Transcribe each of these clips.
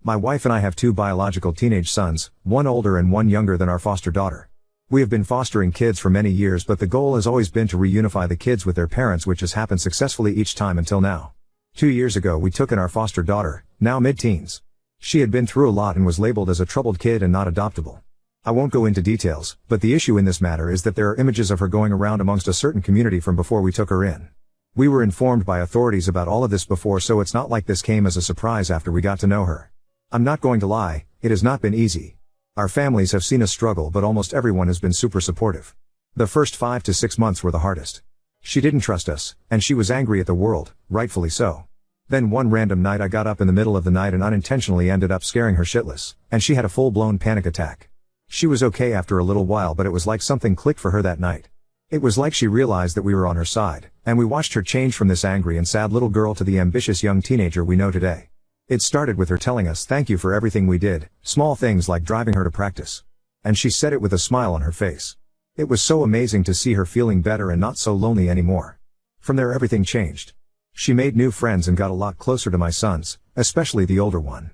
My wife and I have two biological teenage sons, one older and one younger than our foster daughter. We have been fostering kids for many years, but the goal has always been to reunify the kids with their parents, which has happened successfully each time until now. 2 years ago we took in our foster daughter, now mid-teens. She had been through a lot and was labeled as a troubled kid and not adoptable. I won't go into details, but the issue in this matter is that there are images of her going around amongst a certain community from before we took her in. We were informed by authorities about all of this before, so it's not like this came as a surprise after we got to know her. I'm not going to lie, it has not been easy. Our families have seen us struggle, but almost everyone has been super supportive. The first 5 to 6 months were the hardest. She didn't trust us, and she was angry at the world, rightfully so. Then one random night I got up in the middle of the night and unintentionally ended up scaring her shitless, and she had a full-blown panic attack. She was okay after a little while, but it was like something clicked for her that night. It was like she realized that we were on her side, and we watched her change from this angry and sad little girl to the ambitious young teenager we know today. It started with her telling us thank you for everything we did, small things like driving her to practice. And she said it with a smile on her face. It was so amazing to see her feeling better and not so lonely anymore. From there everything changed. She made new friends and got a lot closer to my sons, especially the older one.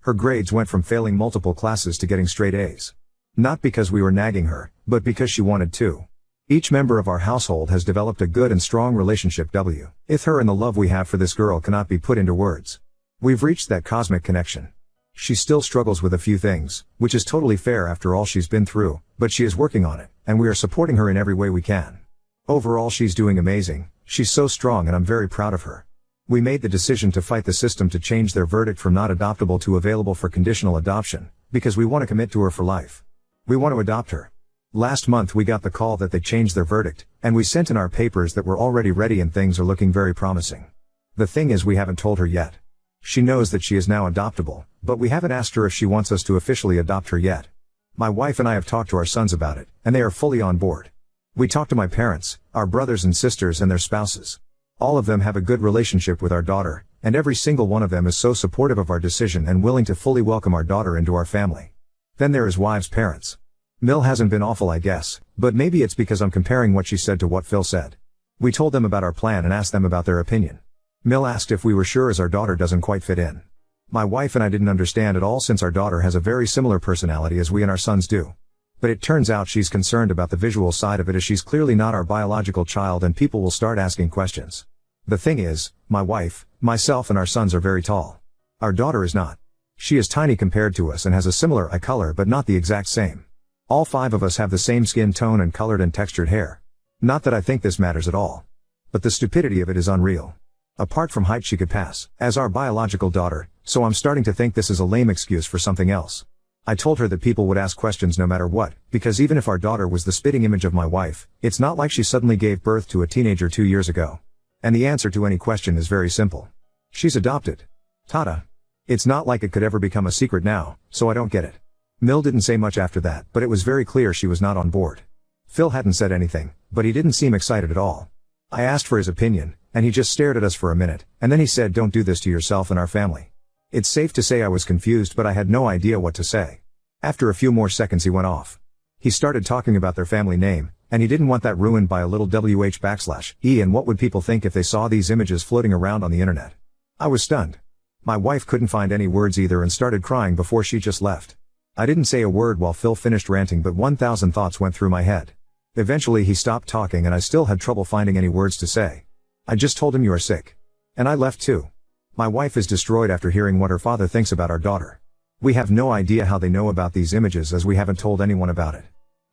Her grades went from failing multiple classes to getting straight A's. Not because we were nagging her, but because she wanted to. Each member of our household has developed a good and strong relationship with her, and the love we have for this girl cannot be put into words. We've reached that cosmic connection. She still struggles with a few things, which is totally fair after all she's been through, but she is working on it, and we are supporting her in every way we can. Overall she's doing amazing, she's so strong and I'm very proud of her. We made the decision to fight the system to change their verdict from not adoptable to available for conditional adoption, because we want to commit to her for life. We want to adopt her. Last month we got the call that they changed their verdict, and we sent in our papers that were already ready and things are looking very promising. The thing is, we haven't told her yet. She knows that she is now adoptable, but we haven't asked her if she wants us to officially adopt her yet. My wife and I have talked to our sons about it, and they are fully on board. We talked to my parents, our brothers and sisters and their spouses. All of them have a good relationship with our daughter, and every single one of them is so supportive of our decision and willing to fully welcome our daughter into our family. Then there is Wive's parents. Mill hasn't been awful, I guess, but maybe it's because I'm comparing what she said to what Phil said. We told them about our plan and asked them about their opinion. Mill asked if we were sure as our daughter doesn't quite fit in. My wife and I didn't understand at all, since our daughter has a very similar personality as we and our sons do. But it turns out she's concerned about the visual side of it, as she's clearly not our biological child and people will start asking questions. The thing is, my wife, myself and our sons are very tall. Our daughter is not. She is tiny compared to us and has a similar eye color but not the exact same. All 5 of us have the same skin tone and colored and textured hair. Not that I think this matters at all. But the stupidity of it is unreal. Apart from height, she could pass as our biological daughter, so I'm starting to think this is a lame excuse for something else. I told her that people would ask questions no matter what, because even if our daughter was the spitting image of my wife, it's not like she suddenly gave birth to a teenager 2 years ago. And the answer to any question is very simple. She's adopted. Tada. It's not like it could ever become a secret now, so I don't get it. Mill didn't say much after that, but it was very clear she was not on board. Phil hadn't said anything, but he didn't seem excited at all. I asked for his opinion, and he just stared at us for a minute, and then he said, "Don't do this to yourself and our family." It's safe to say I was confused, but I had no idea what to say. After a few more seconds he went off. He started talking about their family name, and he didn't want that ruined by a little WH/E, and what would people think if they saw these images floating around on the internet. I was stunned. My wife couldn't find any words either and started crying before she just left. I didn't say a word while Phil finished ranting, but 1,000 thoughts went through my head. Eventually he stopped talking and I still had trouble finding any words to say. I just told him, "You are sick." And I left too. My wife is destroyed after hearing what her father thinks about our daughter. We have no idea how they know about these images, as we haven't told anyone about it.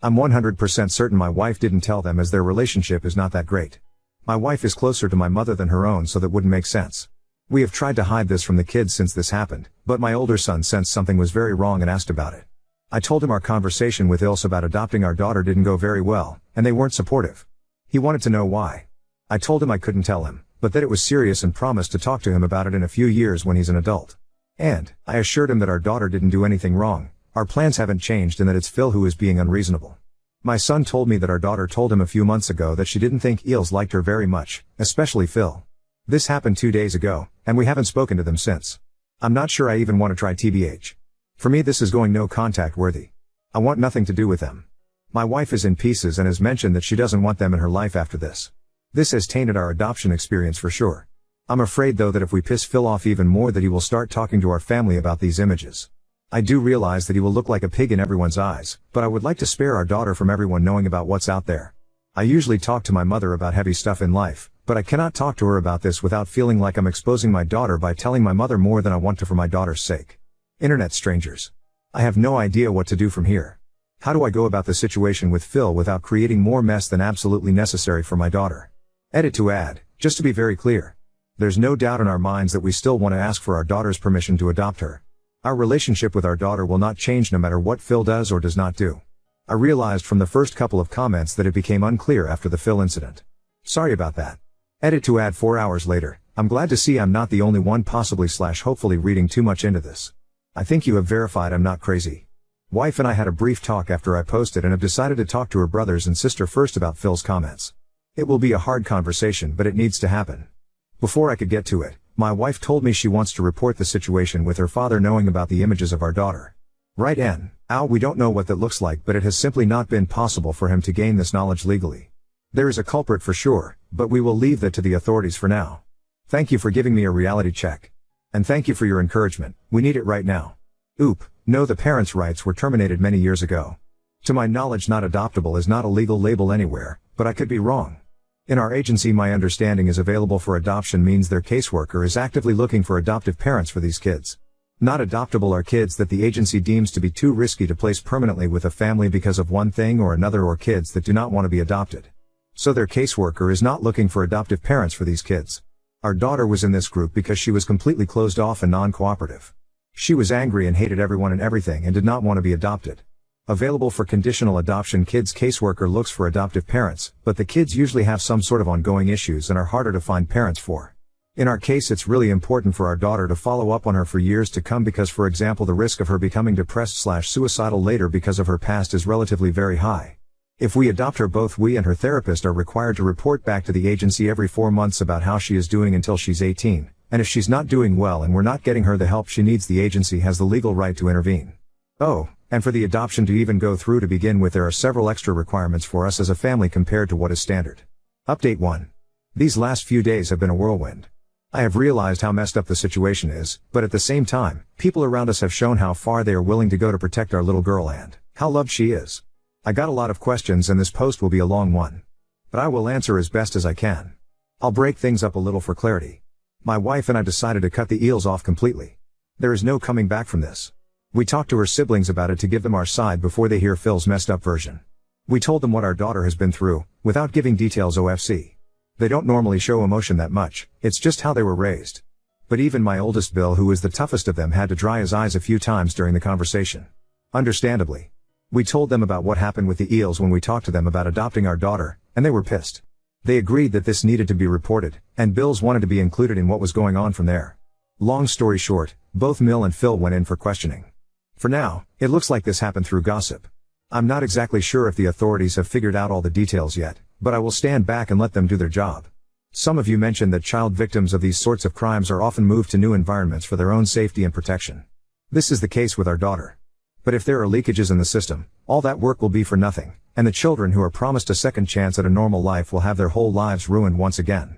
I'm 100% certain my wife didn't tell them, as their relationship is not that great. My wife is closer to my mother than her own, so that wouldn't make sense. We have tried to hide this from the kids since this happened, but my older son sensed something was very wrong and asked about it. I told him our conversation with Ilse about adopting our daughter didn't go very well, and they weren't supportive. He wanted to know why. I told him I couldn't tell him, but that it was serious and promised to talk to him about it in a few years when he's an adult. And I assured him that our daughter didn't do anything wrong, our plans haven't changed, and that it's Phil who is being unreasonable. My son told me that our daughter told him a few months ago that she didn't think Ilse liked her very much, especially Phil. This happened 2 days ago, and we haven't spoken to them since. I'm not sure I even want to try TBH. For me this is going no contact worthy. I want nothing to do with them. My wife is in pieces and has mentioned that she doesn't want them in her life after this. This has tainted our adoption experience for sure. I'm afraid though that if we piss Phil off even more that he will start talking to our family about these images. I do realize that he will look like a pig in everyone's eyes, but I would like to spare our daughter from everyone knowing about what's out there. I usually talk to my mother about heavy stuff in life, but I cannot talk to her about this without feeling like I'm exposing my daughter by telling my mother more than I want to for my daughter's sake. Internet strangers. I have no idea what to do from here. How do I go about the situation with Phil without creating more mess than absolutely necessary for my daughter? Edit to add, just to be very clear. There's no doubt in our minds that we still want to ask for our daughter's permission to adopt her. Our relationship with our daughter will not change no matter what Phil does or does not do. I realized from the first couple of comments that it became unclear after the Phil incident. Sorry about that. Edit to add 4 hours later, I'm glad to see I'm not the only one possibly/hopefully reading too much into this. I think you have verified I'm not crazy. Wife and I had a brief talk after I posted and have decided to talk to her brothers and sister first about Phil's comments. It will be a hard conversation but it needs to happen. Before I could get to it, my wife told me she wants to report the situation with her father knowing about the images of our daughter. Right N. Ow, we don't know what that looks like, but it has simply not been possible for him to gain this knowledge legally. There is a culprit for sure, but we will leave that to the authorities for now. Thank you for giving me a reality check. And thank you for your encouragement, we need it right now. Oop, no, the parents' rights were terminated many years ago. To my knowledge, not adoptable is not a legal label anywhere, but I could be wrong. In our agency, my understanding is available for adoption means their caseworker is actively looking for adoptive parents for these kids. Not adoptable are kids that the agency deems to be too risky to place permanently with a family because of one thing or another, or kids that do not want to be adopted. So their caseworker is not looking for adoptive parents for these kids. Our daughter was in this group because she was completely closed off and non-cooperative. She was angry and hated everyone and everything and did not want to be adopted. Available for conditional adoption kids, caseworker looks for adoptive parents, but the kids usually have some sort of ongoing issues and are harder to find parents for. In our case, it's really important for our daughter to follow up on her for years to come because, for example, the risk of her becoming depressed/suicidal later because of her past is relatively very high. If we adopt her, both we and her therapist are required to report back to the agency every 4 months about how she is doing until she's 18, and if she's not doing well and we're not getting her the help she needs, the agency has the legal right to intervene. Oh, and for the adoption to even go through to begin with, there are several extra requirements for us as a family compared to what is standard. Update 1. These last few days have been a whirlwind. I have realized how messed up the situation is, but at the same time, people around us have shown how far they are willing to go to protect our little girl and how loved she is. I got a lot of questions and this post will be a long one. But I will answer as best as I can. I'll break things up a little for clarity. My wife and I decided to cut the eels off completely. There is no coming back from this. We talked to her siblings about it to give them our side before they hear Phil's messed up version. We told them what our daughter has been through, without giving details OFC. They don't normally show emotion that much, it's just how they were raised. But even my oldest Bill, who is the toughest of them, had to dry his eyes a few times during the conversation. Understandably. We told them about what happened with the eels when we talked to them about adopting our daughter, and they were pissed. They agreed that this needed to be reported, and Bill's wanted to be included in what was going on from there. Long story short, both Mill and Phil went in for questioning. For now, it looks like this happened through gossip. I'm not exactly sure if the authorities have figured out all the details yet, but I will stand back and let them do their job. Some of you mentioned that child victims of these sorts of crimes are often moved to new environments for their own safety and protection. This is the case with our daughter. But if there are leakages in the system, all that work will be for nothing, and the children who are promised a second chance at a normal life will have their whole lives ruined once again.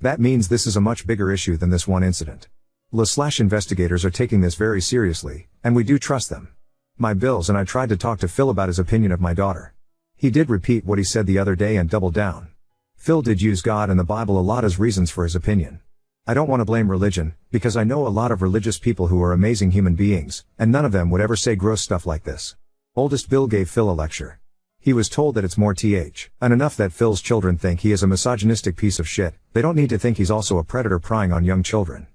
That means this is a much bigger issue than this one incident. Investigators are taking this very seriously, and we do trust them. My Bills and I tried to talk to Phil about his opinion of my daughter. He did repeat what he said the other day and double down. Phil did use God and the Bible a lot as reasons for his opinion. I don't want to blame religion, because I know a lot of religious people who are amazing human beings, and none of them would ever say gross stuff like this. Oldest Bill gave Phil a lecture. He was told that it's more and enough that Phil's children think he is a misogynistic piece of shit. They don't need to think he's also a predator prying on young children.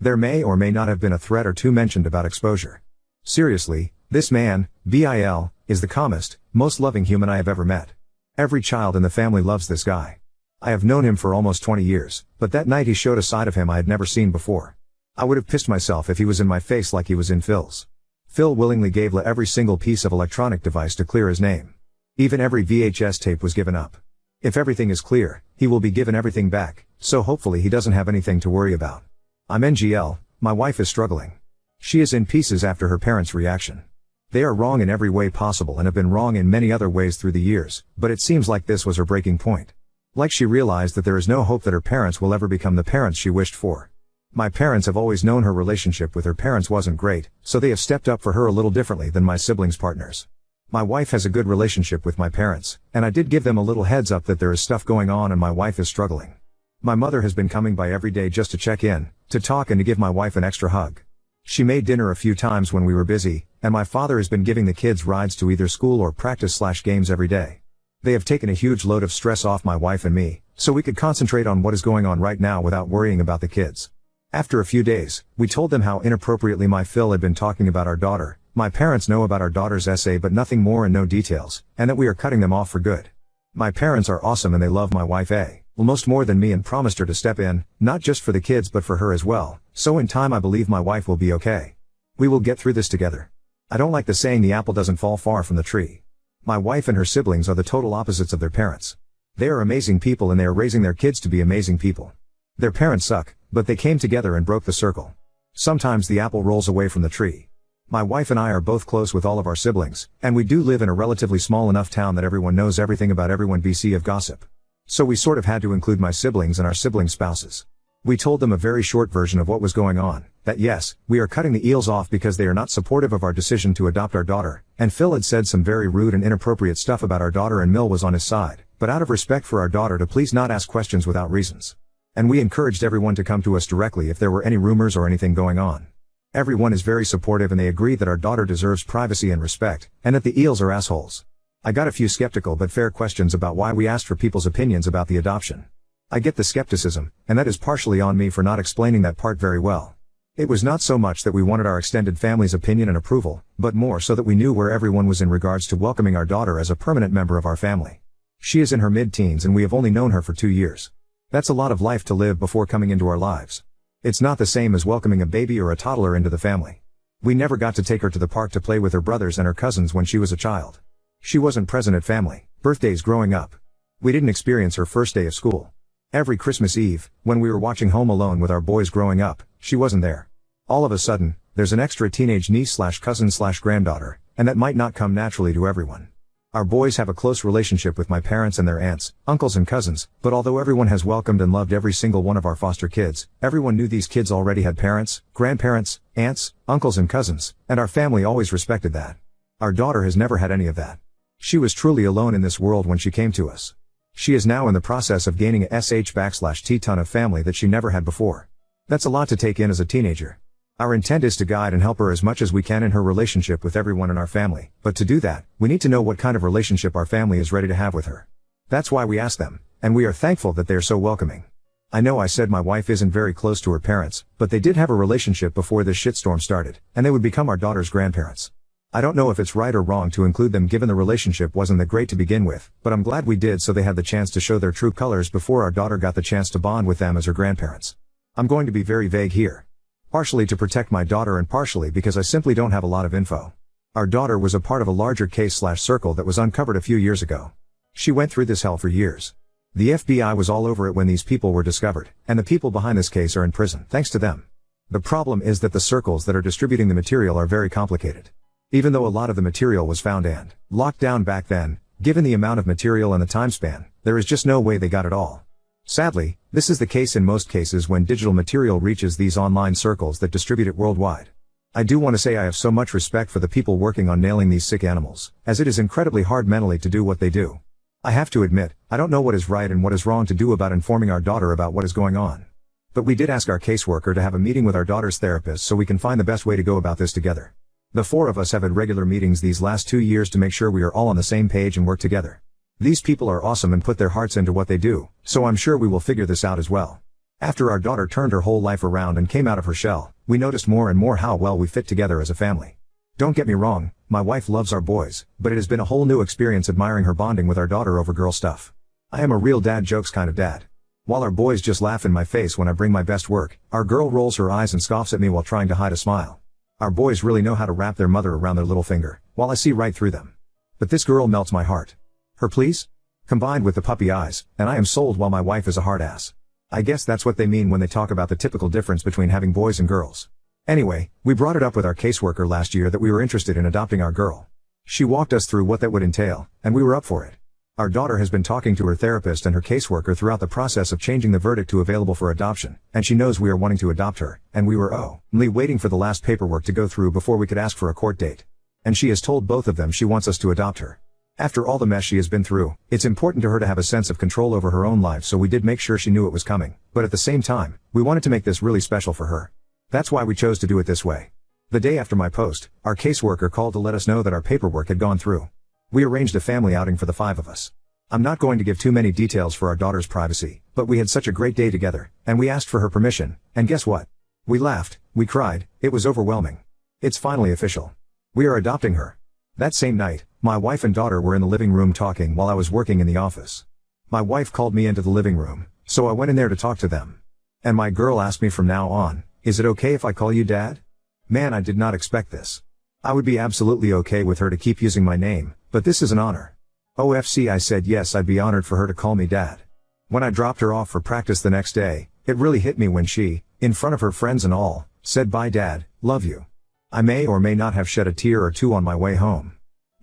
There may or may not have been a threat or two mentioned about exposure. Seriously, this man, Bill, is the calmest, most loving human I have ever met. Every child in the family loves this guy. I have known him for almost 20 years, but that night he showed a side of him I had never seen before. I would have pissed myself if he was in my face like he was in Phil's. Phil willingly gave every single piece of electronic device to clear his name. Even every VHS tape was given up. If everything is clear, he will be given everything back, so hopefully he doesn't have anything to worry about. I'm NGL, my wife is struggling. She is in pieces after her parents' reaction. They are wrong in every way possible and have been wrong in many other ways through the years, but it seems like this was her breaking point. Like she realized that there is no hope that her parents will ever become the parents she wished for. My parents have always known her relationship with her parents wasn't great, so they have stepped up for her a little differently than my siblings' partners. My wife has a good relationship with my parents, and I did give them a little heads up that there is stuff going on and my wife is struggling. My mother has been coming by every day just to check in, to talk and to give my wife an extra hug. She made dinner a few times when we were busy, and my father has been giving the kids rides to either school or practice/games every day. They have taken a huge load of stress off my wife and me, so we could concentrate on what is going on right now without worrying about the kids. After a few days, we told them how inappropriately my Phil had been talking about our daughter. My parents know about our daughter's essay but nothing more and no details, and that we are cutting them off for good. My parents are awesome and they love my wife almost more than me and promised her to step in, not just for the kids but for her as well, so in time I believe my wife will be okay. We will get through this together. I don't like the saying the apple doesn't fall far from the tree. My wife and her siblings are the total opposites of their parents. They are amazing people and they are raising their kids to be amazing people. Their parents suck, but they came together and broke the circle. Sometimes the apple rolls away from the tree. My wife and I are both close with all of our siblings, and we do live in a relatively small enough town that everyone knows everything about everyone BC of gossip. So we sort of had to include my siblings and our siblings' spouses. We told them a very short version of what was going on, that yes, we are cutting the eels off because they are not supportive of our decision to adopt our daughter, and Phil had said some very rude and inappropriate stuff about our daughter and Mill was on his side, but out of respect for our daughter to please not ask questions without reasons. And we encouraged everyone to come to us directly if there were any rumors or anything going on. Everyone is very supportive and they agree that our daughter deserves privacy and respect, and that the eels are assholes. I got a few skeptical but fair questions about why we asked for people's opinions about the adoption. I get the skepticism, and that is partially on me for not explaining that part very well. It was not so much that we wanted our extended family's opinion and approval, but more so that we knew where everyone was in regards to welcoming our daughter as a permanent member of our family. She is in her mid-teens and we have only known her for 2 years. That's a lot of life to live before coming into our lives. It's not the same as welcoming a baby or a toddler into the family. We never got to take her to the park to play with her brothers and her cousins when she was a child. She wasn't present at family birthdays growing up. We didn't experience her first day of school. Every Christmas Eve, when we were watching Home Alone with our boys growing up, she wasn't there. All of a sudden, there's an extra teenage niece/cousin/granddaughter, and that might not come naturally to everyone. Our boys have a close relationship with my parents and their aunts, uncles and cousins, but although everyone has welcomed and loved every single one of our foster kids, everyone knew these kids already had parents, grandparents, aunts, uncles and cousins, and our family always respected that. Our daughter has never had any of that. She was truly alone in this world when she came to us. She is now in the process of gaining a sh/t-ton of family that she never had before. That's a lot to take in as a teenager. Our intent is to guide and help her as much as we can in her relationship with everyone in our family, but to do that, we need to know what kind of relationship our family is ready to have with her. That's why we ask them, and we are thankful that they are so welcoming. I know I said my wife isn't very close to her parents, but they did have a relationship before this shitstorm started, and they would become our daughter's grandparents. I don't know if it's right or wrong to include them given the relationship wasn't that great to begin with, but I'm glad we did so they had the chance to show their true colors before our daughter got the chance to bond with them as her grandparents. I'm going to be very vague here. Partially to protect my daughter and partially because I simply don't have a lot of info. Our daughter was a part of a larger case/circle that was uncovered a few years ago. She went through this hell for years. The FBI was all over it when these people were discovered, and the people behind this case are in prison, thanks to them. The problem is that the circles that are distributing the material are very complicated. Even though a lot of the material was found and locked down back then, given the amount of material and the time span, there is just no way they got it all. Sadly, this is the case in most cases when digital material reaches these online circles that distribute it worldwide. I do want to say I have so much respect for the people working on nailing these sick animals, as it is incredibly hard mentally to do what they do. I have to admit, I don't know what is right and what is wrong to do about informing our daughter about what is going on. But we did ask our caseworker to have a meeting with our daughter's therapist so we can find the best way to go about this together. The 4 of us have had regular meetings these last 2 years to make sure we are all on the same page and work together. These people are awesome and put their hearts into what they do, so I'm sure we will figure this out as well. After our daughter turned her whole life around and came out of her shell, we noticed more and more how well we fit together as a family. Don't get me wrong, my wife loves our boys, but it has been a whole new experience admiring her bonding with our daughter over girl stuff. I am a real dad jokes kind of dad. While our boys just laugh in my face when I bring my best work, our girl rolls her eyes and scoffs at me while trying to hide a smile. Our boys really know how to wrap their mother around their little finger, while I see right through them. But this girl melts my heart. Her please? Combined with the puppy eyes, and I am sold while my wife is a hard ass. I guess that's what they mean when they talk about the typical difference between having boys and girls. Anyway, we brought it up with our caseworker last year that we were interested in adopting our girl. She walked us through what that would entail, and we were up for it. Our daughter has been talking to her therapist and her caseworker throughout the process of changing the verdict to available for adoption, and she knows we are wanting to adopt her, and we were only waiting for the last paperwork to go through before we could ask for a court date. And she has told both of them she wants us to adopt her. After all the mess she has been through, it's important to her to have a sense of control over her own life, so we did make sure she knew it was coming, but at the same time, we wanted to make this really special for her. That's why we chose to do it this way. The day after my post, our caseworker called to let us know that our paperwork had gone through. We arranged a family outing for the 5 of us. I'm not going to give too many details for our daughter's privacy, but we had such a great day together, and we asked for her permission, and guess what? We laughed, we cried, it was overwhelming. It's finally official. We are adopting her. That same night, my wife and daughter were in the living room talking while I was working in the office. My wife called me into the living room, so I went in there to talk to them. And my girl asked me from now on, "Is it okay if I call you Dad?" Man, I did not expect this. I would be absolutely okay with her to keep using my name, but this is an honor. OFC, I said yes, I'd be honored for her to call me Dad. When I dropped her off for practice the next day, it really hit me when she, in front of her friends and all, said, "Bye Dad, love you." I may or may not have shed a tear or two on my way home.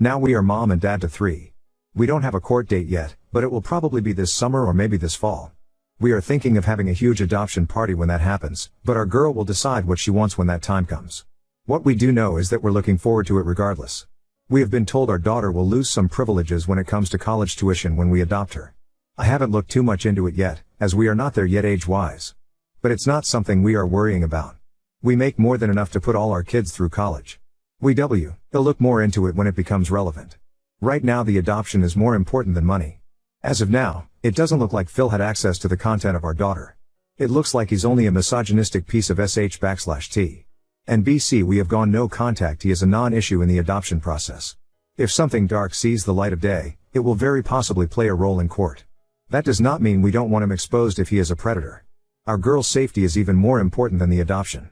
Now we are mom and dad to 3. We don't have a court date yet, but it will probably be this summer or maybe this fall. We are thinking of having a huge adoption party when that happens, but our girl will decide what she wants when that time comes. What we do know is that we're looking forward to it regardless. We have been told our daughter will lose some privileges when it comes to college tuition when we adopt her. I haven't looked too much into it yet, as we are not there yet age-wise. But it's not something we are worrying about. We make more than enough to put all our kids through college. We'll look more into it when it becomes relevant. Right now the adoption is more important than money. As of now, it doesn't look like Phil had access to the content of our daughter. It looks like he's only a misogynistic piece of sh/t. And BC, we have gone no contact. He is a non-issue in the adoption process. If something dark sees the light of day, it will very possibly play a role in court. That does not mean we don't want him exposed if he is a predator. Our girl's safety is even more important than the adoption.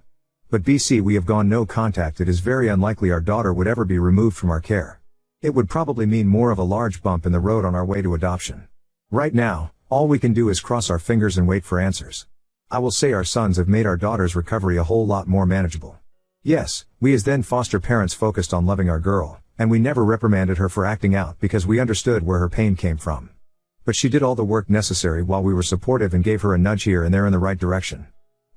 But BC, we have gone no contact. It is very unlikely our daughter would ever be removed from our care. It would probably mean more of a large bump in the road on our way to adoption. Right now, all we can do is cross our fingers and wait for answers. I will say our sons have made our daughter's recovery a whole lot more manageable. Yes, we as then foster parents focused on loving our girl, and we never reprimanded her for acting out because we understood where her pain came from. But she did all the work necessary while we were supportive and gave her a nudge here and there in the right direction.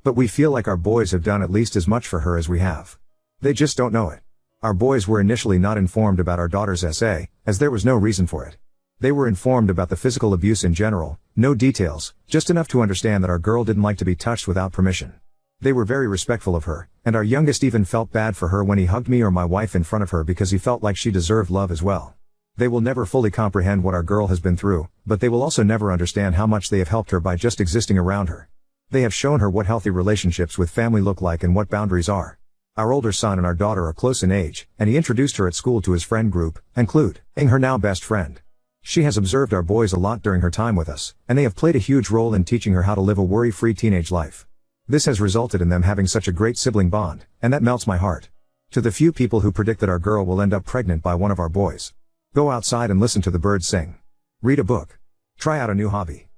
But we feel like our boys have done at least as much for her as we have. They just don't know it. Our boys were initially not informed about our daughter's SA, as there was no reason for it. They were informed about the physical abuse in general, no details, just enough to understand that our girl didn't like to be touched without permission. They were very respectful of her, and our youngest even felt bad for her when he hugged me or my wife in front of her because he felt like she deserved love as well. They will never fully comprehend what our girl has been through, but they will also never understand how much they have helped her by just existing around her. They have shown her what healthy relationships with family look like and what boundaries are. Our older son and our daughter are close in age, and he introduced her at school to his friend group, including her now best friend. She has observed our boys a lot during her time with us, and they have played a huge role in teaching her how to live a worry-free teenage life. This has resulted in them having such a great sibling bond, and that melts my heart. To the few people who predict that our girl will end up pregnant by one of our boys, go outside and listen to the birds sing. Read a book. Try out a new hobby.